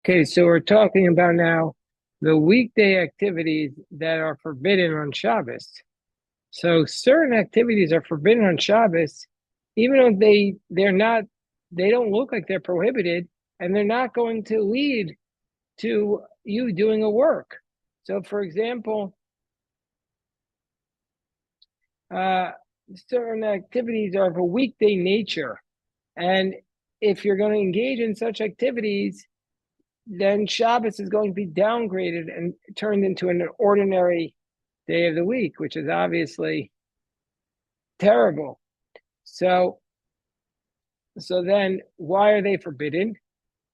Okay, so we're talking about now the weekday activities that are forbidden on Shabbos. So certain activities are forbidden on Shabbos, even though they're not, they don't look like they're prohibited, and they're not going to lead to you doing a work. So, for example, uh, certain activities are of a weekday nature, and if you're going to engage in such activities, then Shabbos is going to be downgraded and turned into an ordinary day of the week, which is obviously terrible. So, so then why are they forbidden?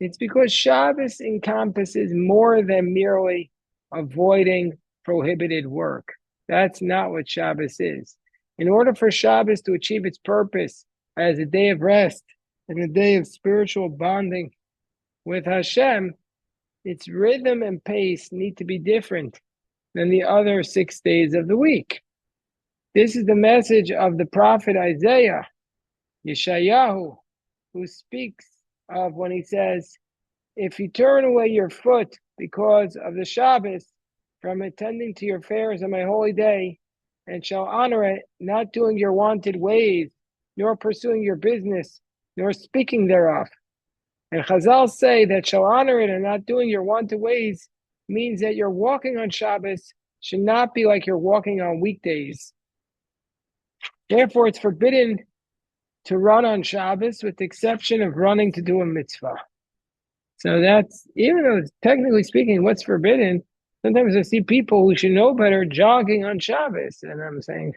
It's because Shabbos encompasses more than merely avoiding prohibited work. That's not what Shabbos is. In order for Shabbos to achieve its purpose as a day of rest and a day of spiritual bonding with Hashem, its rhythm and pace need to be different than the other 6 days of the week. This is the message of the prophet Isaiah, Yeshayahu, who speaks of when he says, if you turn away your foot because of the Shabbos from attending to your fairs on my holy day, and shall honor it, not doing your wanted ways, nor pursuing your business, nor speaking thereof. And Chazal say that shall honor it and not doing your wanted ways means that you're walking on Shabbos should not be like you're walking on weekdays. Therefore, it's forbidden to run on Shabbos with the exception of running to do a mitzvah. So that's, even though technically speaking, what's forbidden, sometimes I see people who should know better jogging on Shabbos. And I'm saying,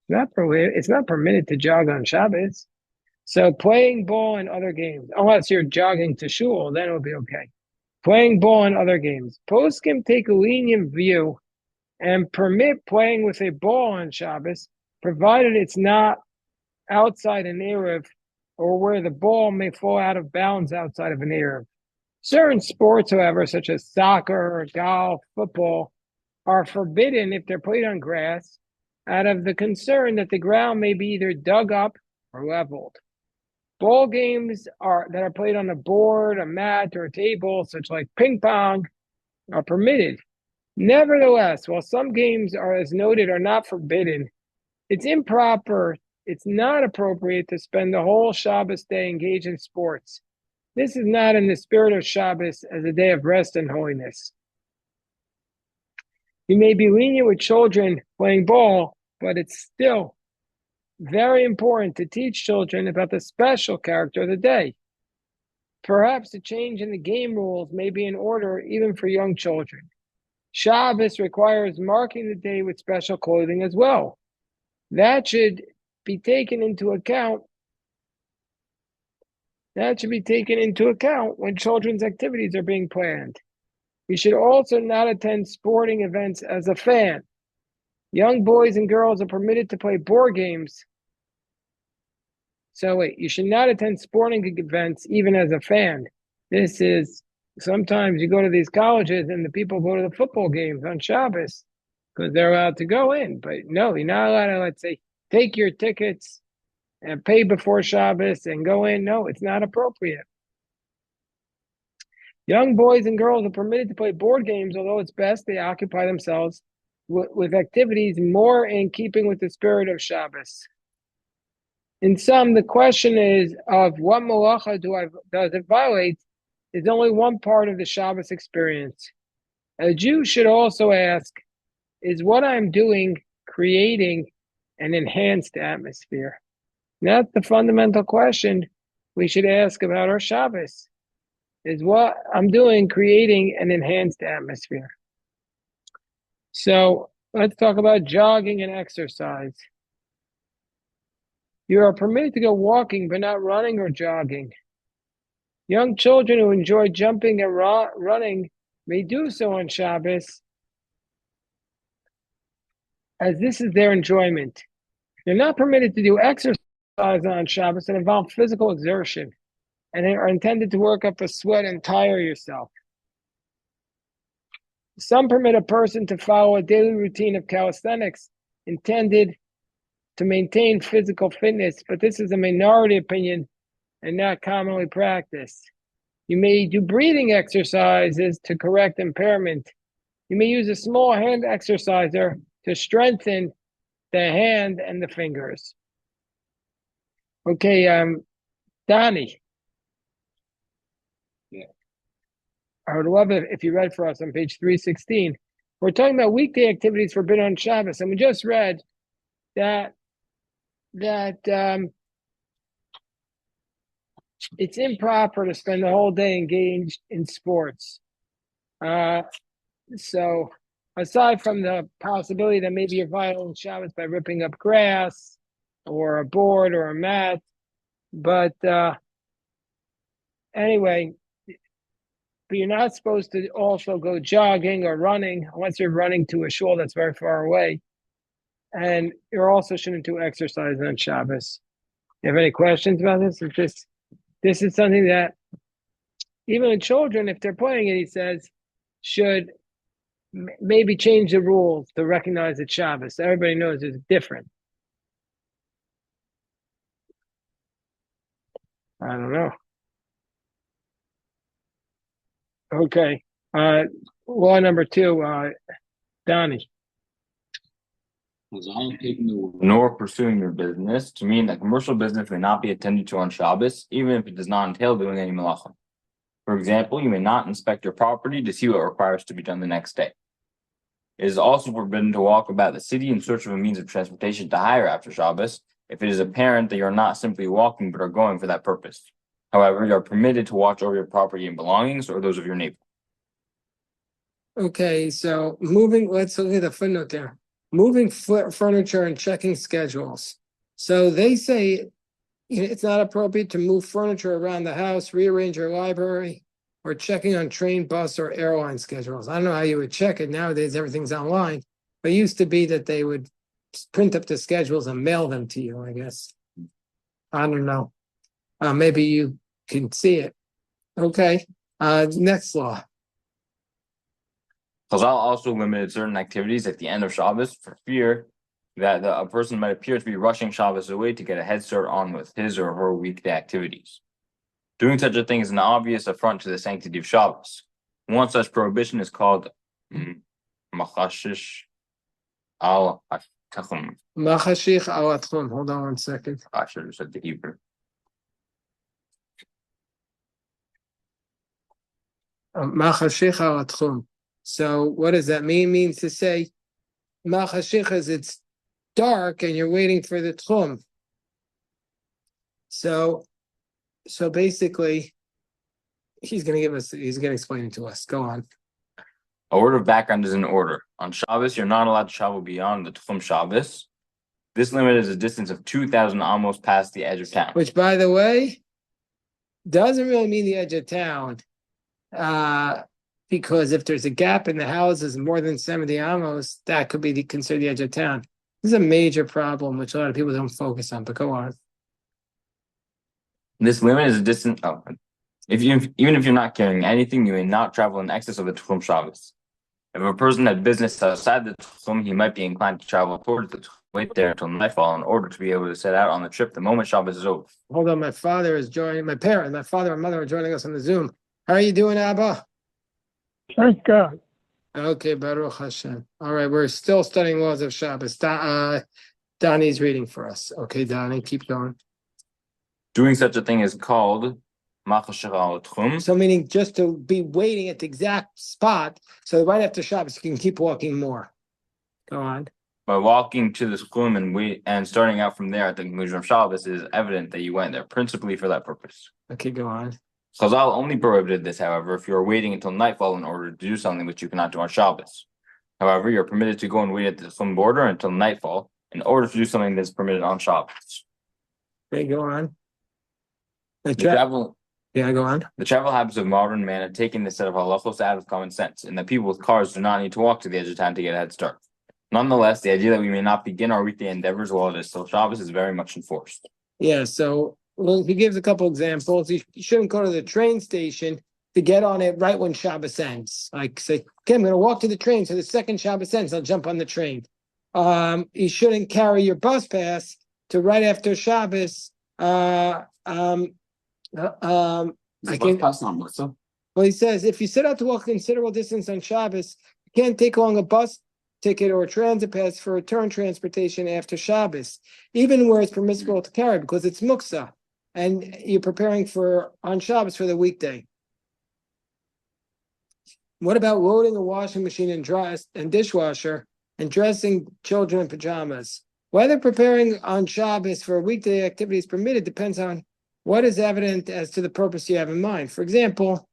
it's not permitted to jog on Shabbos. So playing ball and other games, unless you're jogging to shul, then it'll be okay. Playing ball and other games. Poskim take a lenient view and permit playing with a ball on Shabbos, provided it's not outside an Erev or where the ball may fall out of bounds outside of an Erev. Certain sports, however, such as soccer, golf, football, are forbidden if they're played on grass out of the concern that the ground may be either dug up or leveled. Ball games that are played on a board, a mat, or a table, such like ping pong, are permitted. Nevertheless, while some games are, as noted, are not forbidden, it's improper, it's not appropriate to spend the whole Shabbos day engaged in sports. This is not in the spirit of Shabbos as a day of rest and holiness. You may be lenient with children playing ball, but it's still very important to teach children about the special character of the day. Perhaps a change in the game rules may be in order even for young children. Shabbos requires marking the day with special clothing as well. That should be taken into account. That should be taken into account when children's activities are being planned. You should also not attend sporting events as a fan. Young boys and girls are permitted to play board games. So wait, you should not attend sporting events even as a fan. This is, sometimes you go to these colleges and the people go to the football games on Shabbos because they're allowed to go in. But no, you're not allowed to, let's say, take your tickets and pay before Shabbos and go in. No, it's not appropriate. Young boys and girls are permitted to play board games, although it's best they occupy themselves with activities more in keeping with the spirit of Shabbos. In sum, the question is of what malacha does it violate is only one part of the Shabbos experience. A Jew should also ask, is what I'm doing creating an enhanced atmosphere? And that's the fundamental question we should ask about our Shabbos. Is what I'm doing creating an enhanced atmosphere? So let's talk about jogging and exercise. You are permitted to go walking, but not running or jogging. Young children who enjoy jumping and running may do so on Shabbos, as this is their enjoyment. They're not permitted to do exercise on Shabbos that involve physical exertion and are intended to work up a sweat and tire yourself. Some permit a person to follow a daily routine of calisthenics intended to maintain physical fitness, but this is a minority opinion and not commonly practiced. You may do breathing exercises to correct impairment. You may use a small hand exerciser to strengthen the hand and the fingers. Okay, Donnie. Yeah. I would love it if you read for us on page 316. We're talking about weekday activities forbidden on Shabbos, and we just read that it's improper to spend the whole day engaged in sports. So aside from the possibility that maybe you're violating Shabbos by ripping up grass or a board or a mat, but anyway, but you're not supposed to also go jogging or running unless you're running to a shul that's very far away. And you also shouldn't do exercise on Shabbos. You have any questions about this? This is something that even the children, if they're playing it, he says, should maybe change the rules to recognize it's Shabbos. Everybody knows it's different. I don't know. Okay. Law number 2, Donnie. Nor pursuing your business, to mean that commercial business may not be attended to on Shabbos, even if it does not entail doing any malacha. For example, you may not inspect your property to see what requires to be done the next day. It is also forbidden to walk about the city in search of a means of transportation to hire after Shabbos, if it is apparent that you are not simply walking but are going for that purpose. However, you are permitted to watch over your property and belongings or those of your neighbor. Okay, so let's look at the footnote there. Moving furniture and checking schedules. So they say it's not appropriate to move furniture around the house, rearrange your library, or checking on train, bus, or airline schedules. I don't know how you would check it. Nowadays, everything's online. But it used to be that they would print up the schedules and mail them to you, I guess. I don't know. Maybe you can see it. Okay. Next law. Chazal also limited certain activities at the end of Shabbos for fear that a person might appear to be rushing Shabbos away to get a head start on with his or her weekday activities. Doing such a thing is an obvious affront to the sanctity of Shabbos. One such prohibition is called machashish al atchum. Machashich al atchum. Hold on one second. I should have said the Hebrew. Machashich al atchum. So what does that mean? It means to say, machashich is it's dark and you're waiting for the tchum. So basically, he's going to explain it to us. Go on. A word of background is in order. On Shabbos, you're not allowed to travel beyond the Tchum Shabbos. This limit is a distance of 2,000 almost past the edge of town. Which, by the way, doesn't really mean the edge of town. Because if there's a gap in the houses more than 70 amos, that could be considered the edge of town. This is a major problem, which a lot of people don't focus on, but go on. This limit is a distance. Even if you're not carrying anything, you may not travel in excess of the Tchum Shabbos. If a person had business outside the Tchum, he might be inclined to travel towards the Tchum, wait there until nightfall in order to be able to set out on the trip the moment Shabbos is over. Hold on, my father and mother are joining us on the Zoom. How are you doing, Abba? Thank God. Okay, Baruch Hashem. All right, we're still studying laws of Shabbos. Donnie's reading for us. Okay, Donnie, keep going. Doing such a thing is called machashich al atchum. So meaning just to be waiting at the exact spot, so right after Shabbos you can keep walking more. Go on. By walking to the tchum and starting out from there at the conclusion of Shabbos, it is evident that you went there principally for that purpose. Okay, go on. Chazal only prohibited this, however, if you are waiting until nightfall in order to do something which you cannot do on Shabbos. However, you are permitted to go and wait at the tchum border until nightfall in order to do something that is permitted on Shabbos. Okay, go on. Go on. The travel habits of modern man have taken this set of halachos out of common sense, and that people with cars do not need to walk to the edge of town to get a head start. Nonetheless, the idea that we may not begin our weekday endeavors while it is still Shabbos is very much enforced. Yeah, so he gives a couple examples. You shouldn't go to the train station to get on it right when Shabbos ends. Like say, okay, I'm going to walk to the train, so the second Shabbos ends, I'll jump on the train. You shouldn't carry your bus pass to right after Shabbos. Well, he says, if you set out to walk a considerable distance on Shabbos, you can't take along a bus ticket or a transit pass for return transportation after Shabbos, even where it's permissible to carry, because it's muksa, and you're preparing for on Shabbos for the weekday. What about loading a washing machine and dishwasher and dressing children in pajamas? Whether preparing on Shabbos for weekday activities permitted depends on what is evident as to the purpose you have in mind. For example,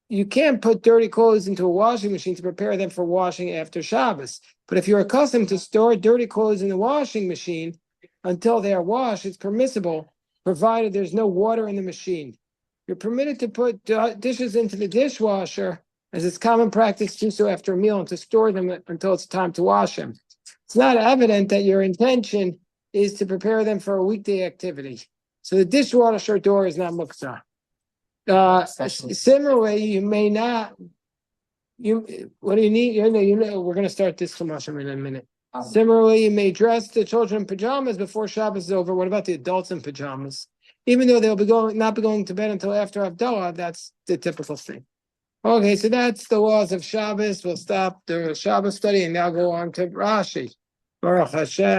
you can't put dirty clothes into a washing machine to prepare them for washing after Shabbos. But if you're accustomed to store dirty clothes in the washing machine until they are washed, it's permissible, provided there's no water in the machine. You're permitted to put dishes into the dishwasher, as it's common practice to do so after a meal, and to store them until it's time to wash them. It's not evident that your intention is to prepare them for a weekday activity. So the dishwasher door is not muktzah. Similarly, you may not. What do you need? We're going to start this commercial in a minute. Similarly, you may dress the children in pajamas before Shabbos is over. What about the adults in pajamas? Even though they'll not be going to bed until after Havdalah, that's the typical thing. Okay, so that's the laws of Shabbos. We'll stop the Shabbos study and now go on to Rashi. Baruch Hashem.